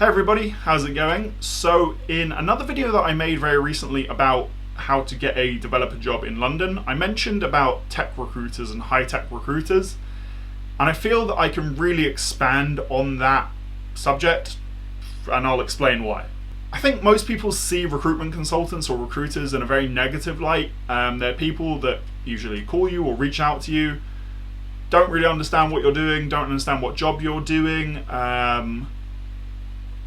Hey everybody, how's it going? So in another video that I made very recently about how to get a developer job in London, I mentioned about tech recruiters and high-tech recruiters, and I feel that I can really expand on that subject, and I'll explain why. I think most people see recruitment consultants or recruiters in a very negative light. They're people that usually call you or reach out to you, don't really understand what you're doing, don't understand what job you're doing,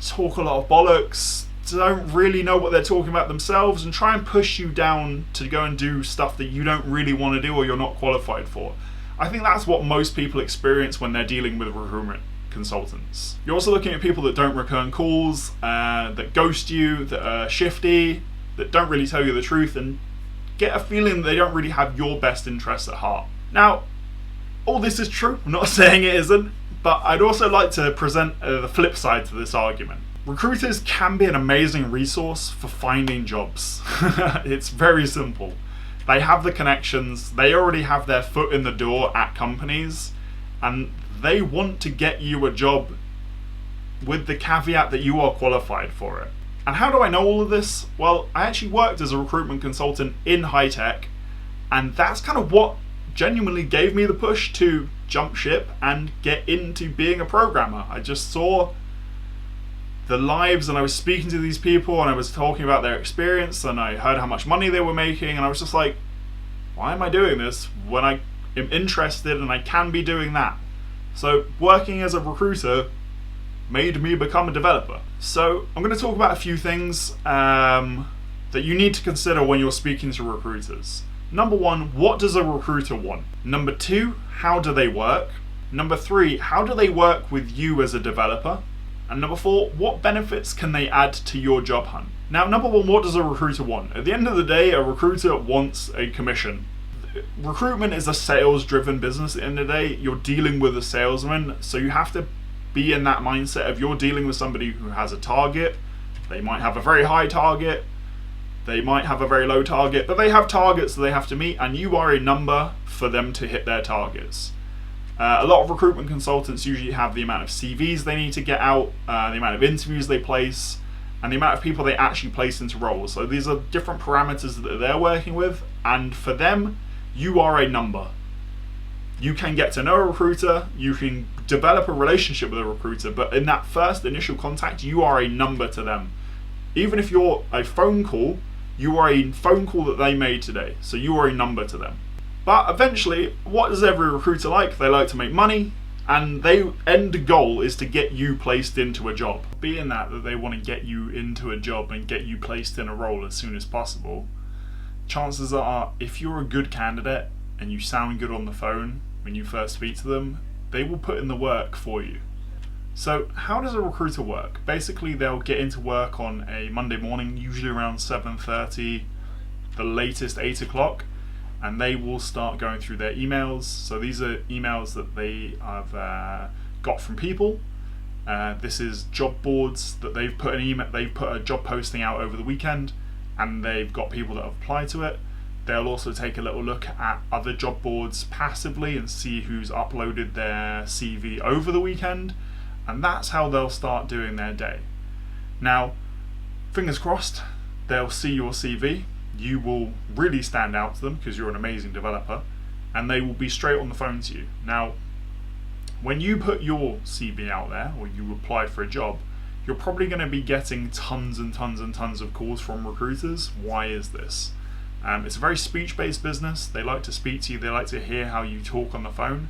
talk a lot of bollocks, don't really know what they're talking about themselves, and try and push you down to go and do stuff that you don't really want to do or you're not qualified for. I think that's what most people experience when they're dealing with recruitment consultants. You're also looking at people that don't return calls, that ghost you, that are shifty, that don't really tell you the truth, and get a feeling that they don't really have your best interests at heart. Now, all this is true, I'm not saying it isn't, but I'd also like to present the flip side to this argument. Recruiters can be an amazing resource for finding jobs. It's very simple. They have the connections, they already have their foot in the door at companies, and they want to get you a job with the caveat that you are qualified for it. And how do I know all of this? Well, I actually worked as a recruitment consultant in high tech, and that's kind of what genuinely gave me the push to jump ship and get into being a programmer. I just saw the lives, and I was speaking to these people and I was talking about their experience, and I heard how much money they were making, and I was just like, why am I doing this when I am interested and I can be doing that? So working as a recruiter made me become a developer. So I'm going to talk about a few things that you need to consider when you're speaking to recruiters. Number one, what does a recruiter want? Number two, how do they work? Number three, how do they work with you as a developer? And number four, what benefits can they add to your job hunt? Now, number one, what does a recruiter want? At the end of the day, a recruiter wants a commission. Recruitment is a sales-driven business at the end of the day. You're dealing with a salesman, so you have to be in that mindset of you're dealing with somebody who has a target. They might have a very high target, they might have a very low target, but they have targets that they have to meet, and you are a number for them to hit their targets. A lot of recruitment consultants usually have the amount of CVs they need to get out, the amount of interviews they place, and the amount of people they actually place into roles. So these are different parameters that they're working with, and for them, you are a number. You can get to know a recruiter, you can develop a relationship with a recruiter, but in that first initial contact, you are a number to them. Even if you're a phone call, you are a phone call that they made today, so you are a number to them. But eventually, what does every recruiter like? They like to make money, and their end goal is to get you placed into a job. Being that they want to get you into a job and get you placed in a role as soon as possible, chances are, if you're a good candidate and you sound good on the phone when you first speak to them, they will put in the work for you. So how does a recruiter work? Basically, they'll get into work on a Monday morning, usually around 7:30, the latest 8 o'clock, and they will start going through their emails. So these are emails that they have got from people. This is job boards that they've put a job posting out over the weekend, and they've got people that have applied to it. They'll also take a little look at other job boards passively and see who's uploaded their CV over the weekend. And that's how they'll start doing their day. Now, fingers crossed, they'll see your CV, you will really stand out to them because you're an amazing developer, and they will be straight on the phone to you. Now, when you put your CV out there, or you apply for a job, you're probably going to be getting tons and tons and tons of calls from recruiters. Why is this? It's a very speech-based business. They like to speak to you, they like to hear how you talk on the phone.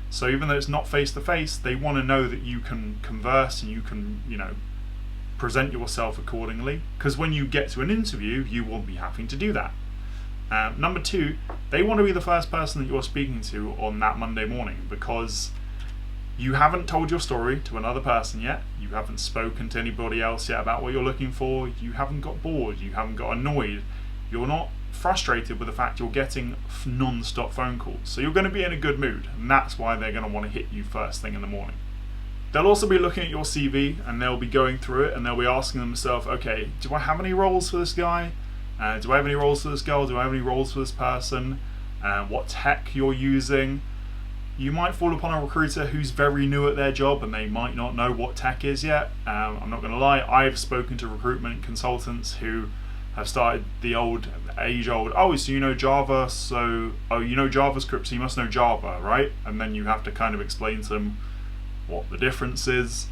So even though it's not face-to-face, they want to know that you can converse and you can, present yourself accordingly. Because when you get to an interview, you will be having to do that. Number two, they want to be the first person that you're speaking to on that Monday morning, because you haven't told your story to another person yet. You haven't spoken to anybody else yet about what you're looking for. You haven't got bored. You haven't got annoyed. You're not frustrated with the fact you're getting non-stop phone calls. So you're going to be in a good mood, and that's why they're going to want to hit you first thing in the morning. They'll also be looking at your CV, and they'll be going through it, and they'll be asking themselves, okay, do I have any roles for this guy? Do I have any roles for this girl? Do I have any roles for this person? What tech you're using? You might fall upon a recruiter who's very new at their job and they might not know what tech is yet. I'm not going to lie, I've spoken to recruitment consultants who have started the age-old, oh, so you know Java, you know JavaScript, so you must know Java, right? And then you have to kind of explain to them what the difference is.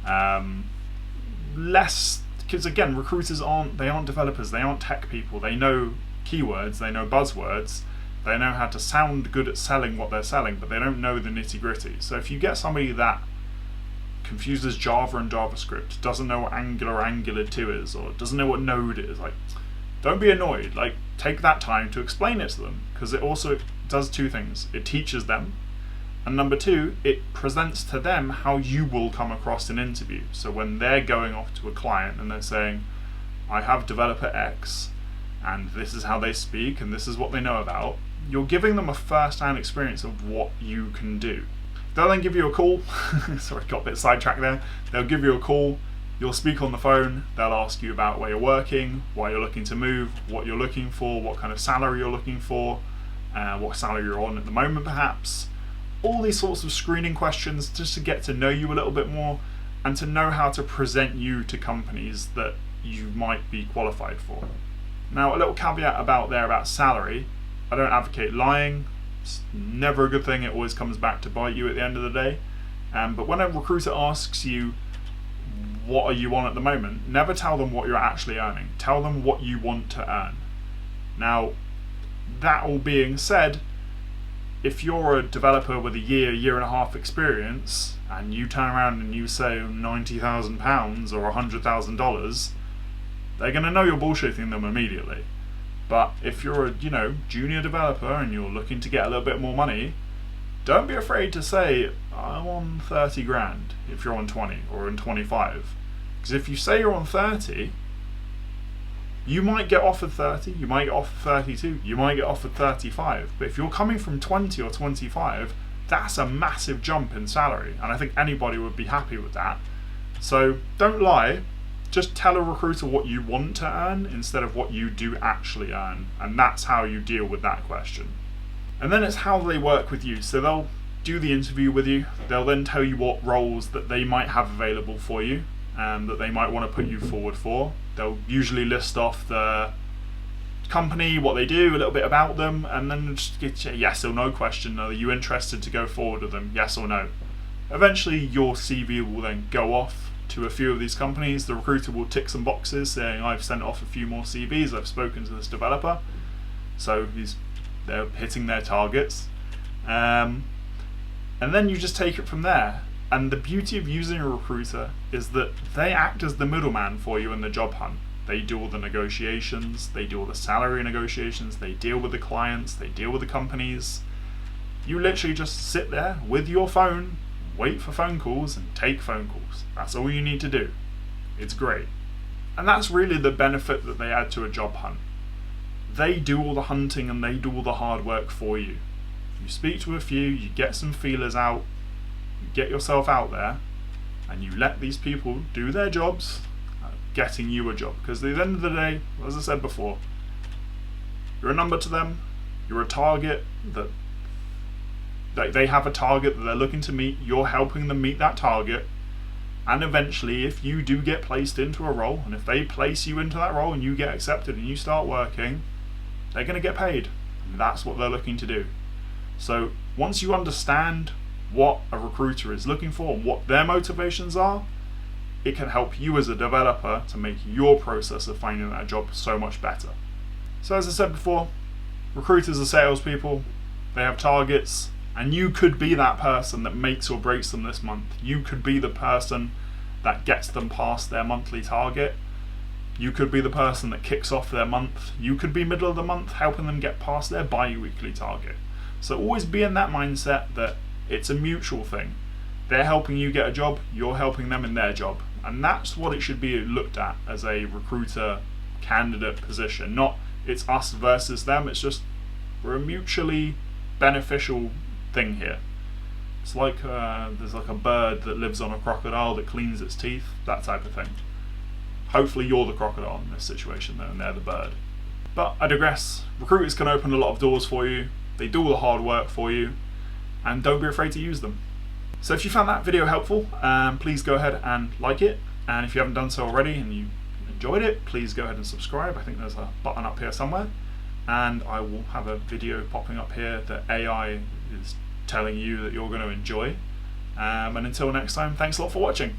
Because again, recruiters aren't developers, they aren't tech people. They know keywords, they know buzzwords, they know how to sound good at selling what they're selling, but they don't know the nitty-gritty. So if you get somebody that confuses Java and JavaScript, doesn't know what Angular 2 is, or doesn't know what Node is, like, don't be annoyed. Like, take that time to explain it to them, because it also does two things. It teaches them, and number two, it presents to them how you will come across in interview. So when they're going off to a client and they're saying, I have developer X, and this is how they speak, and this is what they know about, you're giving them a first-hand experience of what you can do. They'll then give you a call. Sorry, got a bit sidetracked there. They'll give you a call, you'll speak on the phone, they'll ask you about where you're working, why you're looking to move, what you're looking for, what kind of salary you're looking for, what salary you're on at the moment perhaps. All these sorts of screening questions just to get to know you a little bit more and to know how to present you to companies that you might be qualified for. Now, a little caveat about salary. I don't advocate lying. It's never a good thing. It always comes back to bite you at the end of the day. But when a recruiter asks you, what are you on at the moment? Never tell them what you're actually earning. Tell them what you want to earn. Now, that all being said, if you're a developer with a year and a half experience, and you turn around and you say £90,000 or $100,000, they're going to know you're bullshitting them immediately. But if you're a junior developer and you're looking to get a little bit more money, don't be afraid to say, I'm on 30 grand if you're on 20 or on 25. Because if you say you're on 30, you might get offered 30, you might get offered 32, you might get offered 35. But if you're coming from 20 or 25, that's a massive jump in salary. And I think anybody would be happy with that. So don't lie. Just tell a recruiter what you want to earn instead of what you do actually earn. And that's how you deal with that question. And then it's how they work with you. So they'll do the interview with you. They'll then tell you what roles that they might have available for you and that they might want to put you forward for. They'll usually list off the company, what they do, a little bit about them, and then just get a yes or no question. Are you interested to go forward with them? Yes or no. Eventually your CV will then go off to a few of these companies. The recruiter will tick some boxes saying, I've sent off a few more CVs, I've spoken to this developer. So they're hitting their targets. And then you just take it from there. And the beauty of using a recruiter is that they act as the middleman for you in the job hunt. They do all the negotiations, they do all the salary negotiations, they deal with the clients, they deal with the companies. You literally just sit there with your phone, wait for phone calls and take phone calls. That's all you need to do. It's great. And that's really the benefit that they add to a job hunt. They do all the hunting and they do all the hard work for you. You speak to a few, you get some feelers out, you get yourself out there, and you let these people do their jobs at getting you a job. Because at the end of the day, as I said before, you're a number to them, you're a target that they have a target that they're looking to meet, you're helping them meet that target, and eventually if you do get placed into a role, and if they place you into that role and you get accepted and you start working, they're going to get paid. And that's what they're looking to do. So once you understand what a recruiter is looking for and what their motivations are, it can help you as a developer to make your process of finding that job so much better. So as I said before, recruiters are salespeople, they have targets, and you could be that person that makes or breaks them this month. You could be the person that gets them past their monthly target. You could be the person that kicks off their month. You could be middle of the month helping them get past their bi-weekly target. So always be in that mindset that it's a mutual thing. They're helping you get a job, you're helping them in their job. And that's what it should be looked at as a recruiter candidate position. Not it's us versus them, it's just we're a mutually beneficial thing here. It's like there's like a bird that lives on a crocodile that cleans its teeth, that type of thing. Hopefully you're the crocodile in this situation though, and they're the bird. But I digress. Recruiters can open a lot of doors for you. They do all the hard work for you. and don't be afraid to use them. So if you found that video helpful, please go ahead and like it. And if you haven't done so already and you enjoyed it, please go ahead and subscribe. I think there's a button up here somewhere. And I will have a video popping up here that AI is telling you that you're going to enjoy. And until next time, thanks a lot for watching.